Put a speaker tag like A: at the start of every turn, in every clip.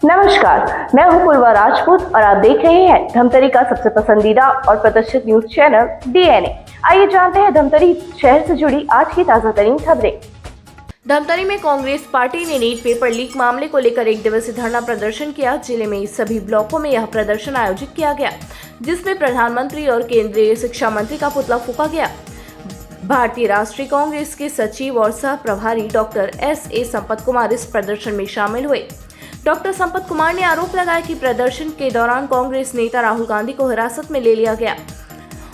A: नमस्कार, मैं हूं पूर्वा राजपूत और आप देख रहे हैं धमतरी का सबसे पसंदीदा और प्रतिष्ठित न्यूज चैनल डीएनए। आइए जानते हैं धमतरी शहर से जुड़ी आज की ताजा तरीन खबरें। धमतरी में कांग्रेस पार्टी ने नीट पेपर लीक मामले को लेकर एक दिवसीय धरना प्रदर्शन किया। जिले में सभी ब्लॉकों में यह प्रदर्शन आयोजित किया गया, जिसमें प्रधानमंत्री और केंद्रीय शिक्षा मंत्री का पुतला फूंका गया। भारतीय राष्ट्रीय कांग्रेस के सचिव और सह प्रभारी डॉक्टर S.A. संपत कुमार इस प्रदर्शन में शामिल हुए। डॉक्टर संपत कुमार ने आरोप लगाया कि प्रदर्शन के दौरान कांग्रेस नेता राहुल गांधी को हिरासत में ले लिया गया।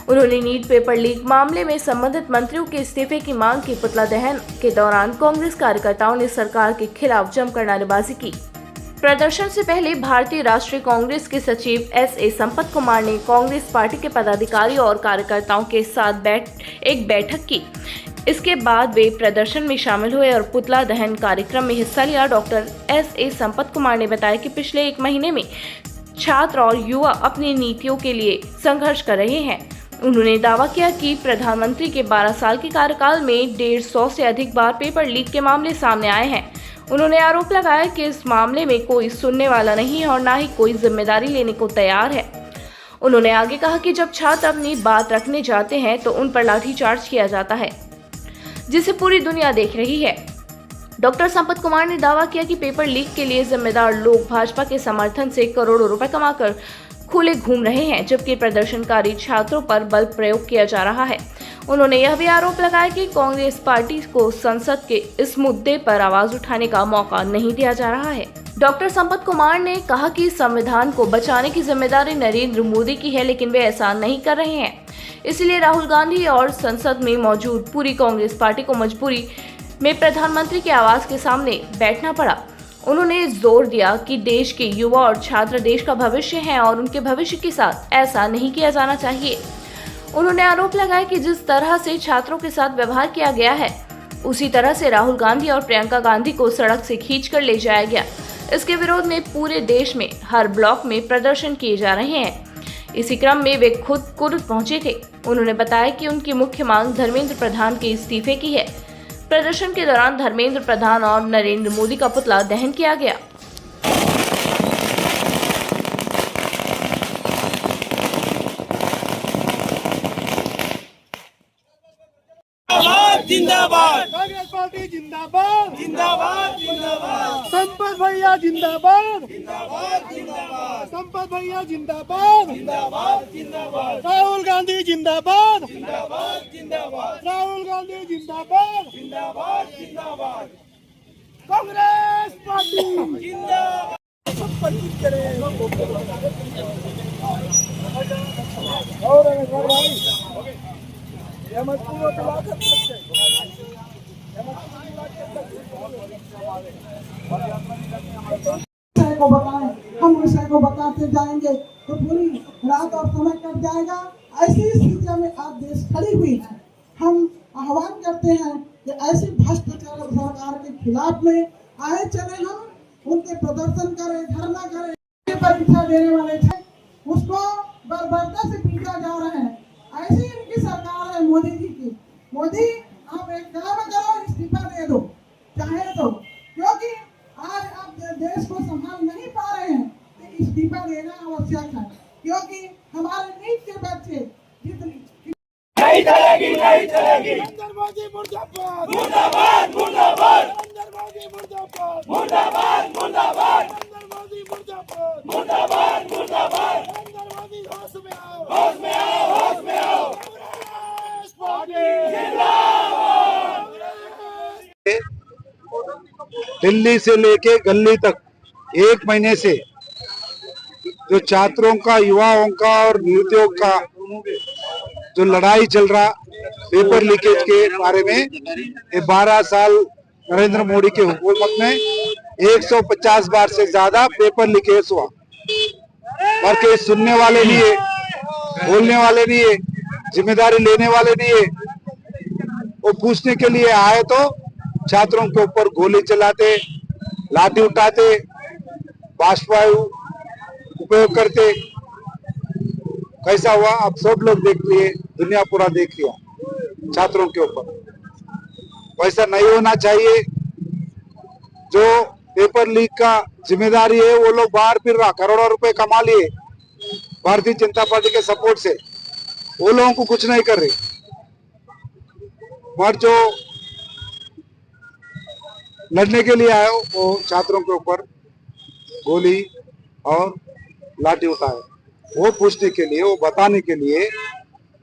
A: उन्होंने नीट पेपर लीक मामले में संबंधित मंत्रियों के इस्तीफे की मांग की। पुतला दहन के दौरान कांग्रेस कार्यकर्ताओं ने सरकार के खिलाफ जमकर नारेबाजी की। प्रदर्शन से पहले भारतीय राष्ट्रीय कांग्रेस के सचिव S.A. संपत कुमार ने कांग्रेस पार्टी के पदाधिकारियों और कार्यकर्ताओं के साथ एक बैठक की। इसके बाद वे प्रदर्शन में शामिल हुए और पुतला दहन कार्यक्रम में हिस्सा लिया। Doctor S.A. संपत कुमार ने बताया कि पिछले एक महीने में छात्र और युवा अपनी नीतियों के लिए संघर्ष कर रहे हैं। उन्होंने दावा किया कि प्रधानमंत्री के 12 साल के कार्यकाल में 150 से अधिक बार पेपर लीक के मामले सामने आए हैं। उन्होंने आरोप लगाया कि इस मामले में कोई सुनने वाला नहीं है और न ही कोई जिम्मेदारी लेने को तैयार है। उन्होंने आगे कहा कि जब छात्र अपनी बात रखने जाते हैं तो उन पर लाठीचार्ज किया जाता है, जिसे पूरी दुनिया देख रही है। डॉक्टर संपत कुमार ने दावा किया कि पेपर लीक के लिए जिम्मेदार लोग भाजपा के समर्थन से करोड़ों रुपए कमाकर खुले घूम रहे हैं, जबकि प्रदर्शनकारी छात्रों पर बल प्रयोग किया जा रहा है। उन्होंने यह भी आरोप लगाया कि कांग्रेस पार्टी को संसद के इस मुद्दे पर आवाज उठाने का मौका नहीं दिया जा रहा है। डॉक्टर संपत कुमार ने कहा कि संविधान को बचाने की जिम्मेदारी नरेंद्र मोदी की है, लेकिन वे ऐसा नहीं कर रहे हैं। इसलिए राहुल गांधी और संसद में मौजूद पूरी कांग्रेस पार्टी को मजबूरी में प्रधानमंत्री के आवाज के सामने बैठना पड़ा। उन्होंने जोर दिया कि देश के युवा और छात्र देश का भविष्य हैं और उनके भविष्य के साथ ऐसा नहीं किया जाना चाहिए। उन्होंने आरोप लगाया कि जिस तरह से छात्रों के साथ व्यवहार किया गया है, उसी तरह से राहुल गांधी और प्रियंका गांधी को सड़क से खींचकर ले जाया गया। इसके विरोध में पूरे देश में हर ब्लॉक में प्रदर्शन किए जा रहे हैं। इसी क्रम में वे खुद कुर्द पहुंचे थे। उन्होंने बताया कि उनकी मुख्य मांग धर्मेंद्र प्रधान के इस्तीफे की है। प्रदर्शन के दौरान धर्मेंद्र प्रधान और नरेंद्र मोदी का पुतला दहन किया गया।
B: जिंदाबाद कांग्रेस पार्टी जिंदाबाद जिंदाबाद जिंदाबाद संपत भैया जिंदाबाद जिंदाबाद जिंदाबाद संपत भैया जिंदाबाद जिंदाबाद जिंदाबाद राहुल गांधी जिंदाबाद जिंदाबाद जिंदाबाद राहुल गांधी जिंदाबाद जिंदाबाद जिंदाबाद कांग्रेस पार्टी जिंदाबाद
C: को बताएं, हम विषय को बताते जाएंगे तो पूरी रात और समय कट जाएगा। ऐसी स्थिति में आज देश खड़ी हुई है। हम आह्वान करते हैं कि ऐसी भ्रष्ट सरकार के खिलाफ में आए चले, हम उनके प्रदर्शन करें, धरना करें। परीक्षा देने वाले थे उसको बर्बरता से पीटा जा रहा है। ऐसी इनकी सरकार है मोदी जी की। मोदी आप एक काम करो, इस्तीफा दे दो चाहे तो, क्योंकि आज आप देश को संभाल नहीं पा रहे हैं तो इस्तीफा देना आवश्यक है, क्योंकि हमारे नीट के बच्चे जितनी
B: नहीं चलेगी नरेंद्र मोदी मुर्दाबाद मुर्दाबाद मुर्दाबाद नरेंद्र मोदी मुर्दाबाद मुर्दाबाद मुर्दाबाद नरेंद्र मोदी मुर्दाबाद मुर्दाबाद मुर्दाबाद नरेंद्र मोदी होश में आओ होश में आओ होश में आओ कांग्रेस पार्टी जिंदाबाद।
D: दिल्ली से लेके गली तक एक महीने से जो छात्रों का, युवाओं का और निरुद्योग का जो लड़ाई चल रहा पेपर लीकेज के बारे में, ये 12 साल नरेंद्र मोदी के हुकूमत में 150 बार से ज्यादा पेपर लीकेज हुआ, और के सुनने वाले नहीं है, बोलने वाले नहीं है, जिम्मेदारी लेने वाले नहीं है। वो पूछने के लिए आए तो छात्रों के ऊपर गोली चलाते, लाठी उठाते, बाष्पवायु उपयोग करते। कैसा हुआ आप सब लोग देख लिए, दुनिया पूरा देख लिया छात्रों के ऊपर। वैसा नहीं होना चाहिए। जो पेपर लीक का जिम्मेदारी है वो लोग बाहर फिर रहा, करोड़ों रुपए कमा लिए भारतीय जनता पार्टी के सपोर्ट से, वो लोगों को कुछ नहीं कर रहे। और जो लड़ने के लिए आए वो छात्रों के ऊपर गोली और लाठी उठाए, वो पूछने के लिए, वो बताने के लिए,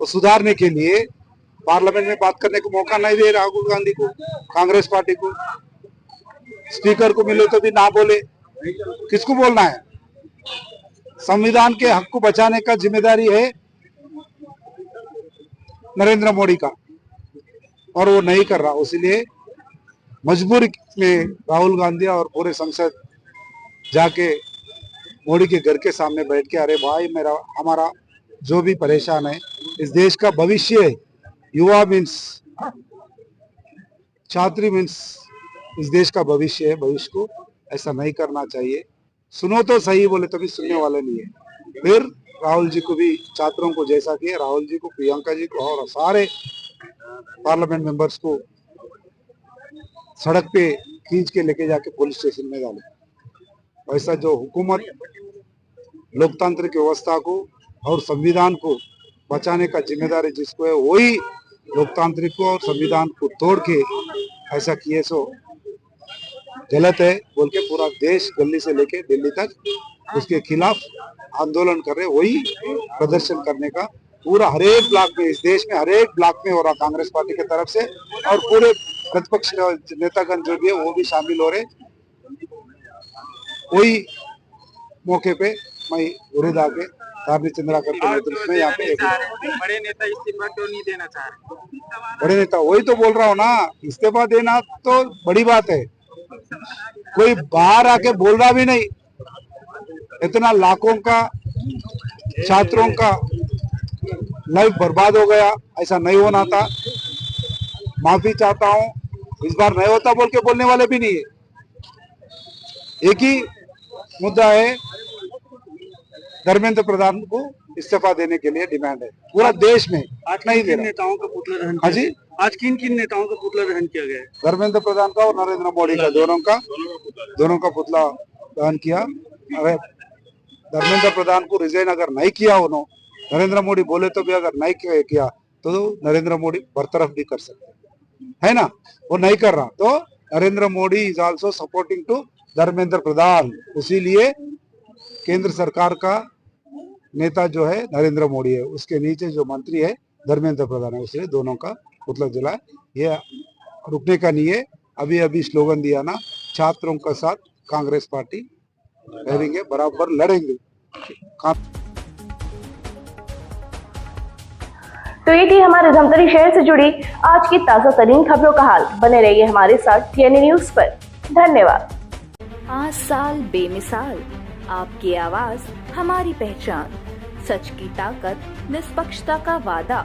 D: वो सुधारने के लिए पार्लियामेंट में बात करने को मौका नहीं दे राहुल गांधी को, कांग्रेस पार्टी को। स्पीकर को मिले तो भी ना बोले, किसको बोलना है? संविधान के हक को बचाने का जिम्मेदारी है नरेंद्र मोदी का, और वो नहीं कर रहा। इसलिए मजबूरी में राहुल गांधी और पूरे संसद जाके मोदी के घर के सामने बैठ के, अरे भाई मेरा हमारा जो भी परेशान है, इस देश का भविष्य है, युवा मीन्स छात्री मीन्स इस देश का भविष्य है, भविष्य को ऐसा नहीं करना चाहिए। सुनो तो सही बोले तभी सुनने वाले नहीं है। फिर राहुल जी को भी, छात्रों को जैसा किया, राहुल जी को, प्रियंका जी को और सारे पार्लियामेंट मेंबर्स को सड़क पे खींच के लेके जाके पुलिस स्टेशन में डाले। ऐसा जो हुकूमत लोकतांत्रिक व्यवस्था को और संविधान को बचाने का जिम्मेदारी जिसको है, वही लोकतांत्रिक को और संविधान को तोड़ के ऐसा किए सो गलत है बोल के पूरा देश गली से लेके दिल्ली तक उसके खिलाफ आंदोलन कर रहे। वही प्रदर्शन करने का पूरा हर एक ब्लॉक में, इस देश में हर एक ब्लॉक में हो रहा कांग्रेस पार्टी की तरफ से, और पूरे प्रतिपक्ष नेतागण जो भी है वो भी शामिल हो रहे। वही मौके पे मैं उड़ीद आके धार्मिक चंद्राकर के नेतृत्व में यहाँ पे
E: बड़े नेता इस्तीफा क्यों नहीं देना चाह रहे?
D: बड़े नेता, वही तो बोल रहा हूँ ना, इस्तीफा देना तो बड़ी बात है, कोई बाहर आके बोल रहा भी नहीं। इतना लाखों का छात्रों का लाइफ बर्बाद हो गया, ऐसा नहीं होना था। माफी चाहता हूँ, इस बार नहीं होता बोल के बोलने वाले भी नहीं है। एक ही मुद्दा है, धर्मेंद्र प्रधान को इस्तीफा देने के लिए डिमांड है पूरा देश में।
E: आज
D: नहीं दे
E: किन
D: रहा।
E: नेताओं का पुतला दहन
D: हाँ
E: किया?
D: जी,
E: आज किन किन नेताओं का पुतला दहन किया गया है?
D: धर्मेंद्र प्रधान का और नरेंद्र मोदी का, दोनों का पुतला दहन किया। अरे धर्मेंद्र प्रधान को रिजाइन अगर नहीं किया उन्होंने, नरेंद्र मोदी बोले तो भी अगर नहीं किया तो नरेंद्र मोदी बरतरफ भी कर सकते है ना, वो नहीं कर रहा। तो Narendra Modi is also supporting to Dharmendra Pradhan, इसीलिए केंद्र सरकार का नेता जो है नरेंद्र मोदी है, उसके नीचे जो मंत्री है धर्मेंद्र प्रधान है, उसने दोनों का पुतला जलाया। ये रुकने का नहीं है। अभी अभी स्लोगन दिया ना, छात्रों के साथ कांग्रेस पार्टी रहेंगे, बराबर लड़ेंगे।
A: तो ये थी हमारे धमतरी शहर से जुड़ी आज की ताजा तरीन खबरों का हाल। बने रहिए हमारे साथ TNA न्यूज पर। धन्यवाद।
F: 5 साल बेमिसाल, आपकी आवाज हमारी पहचान, सच की ताकत, निष्पक्षता का वादा।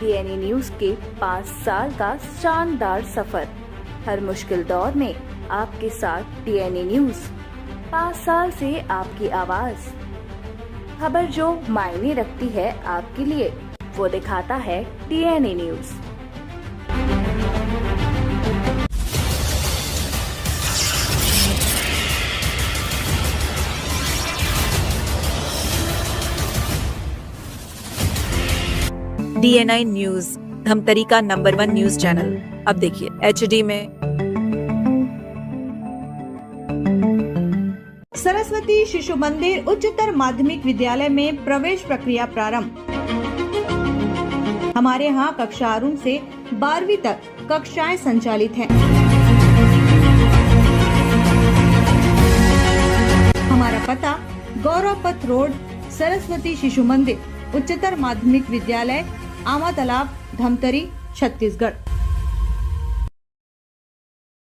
F: TNA न्यूज के 5 साल का शानदार सफर, हर मुश्किल दौर में आपके साथ TNA न्यूज। 5 साल से आपकी आवाज, खबर जो मायने रखती है आपके लिए, वो दिखाता है TNA news.
G: DNI news, Dhamtari का नंबर 1 न्यूज चैनल। अब देखिए HD में।
H: सरस्वती शिशु मंदिर उच्चतर माध्यमिक विद्यालय में प्रवेश प्रक्रिया प्रारंभ। हमारे यहाँ कक्षा आरंभ से 12वीं तक कक्षाएं संचालित हैं। हमारा पता गौरव पथ रोड, सरस्वती शिशु मंदिर उच्चतर माध्यमिक विद्यालय, आमा तालाब, धमतरी, छत्तीसगढ़।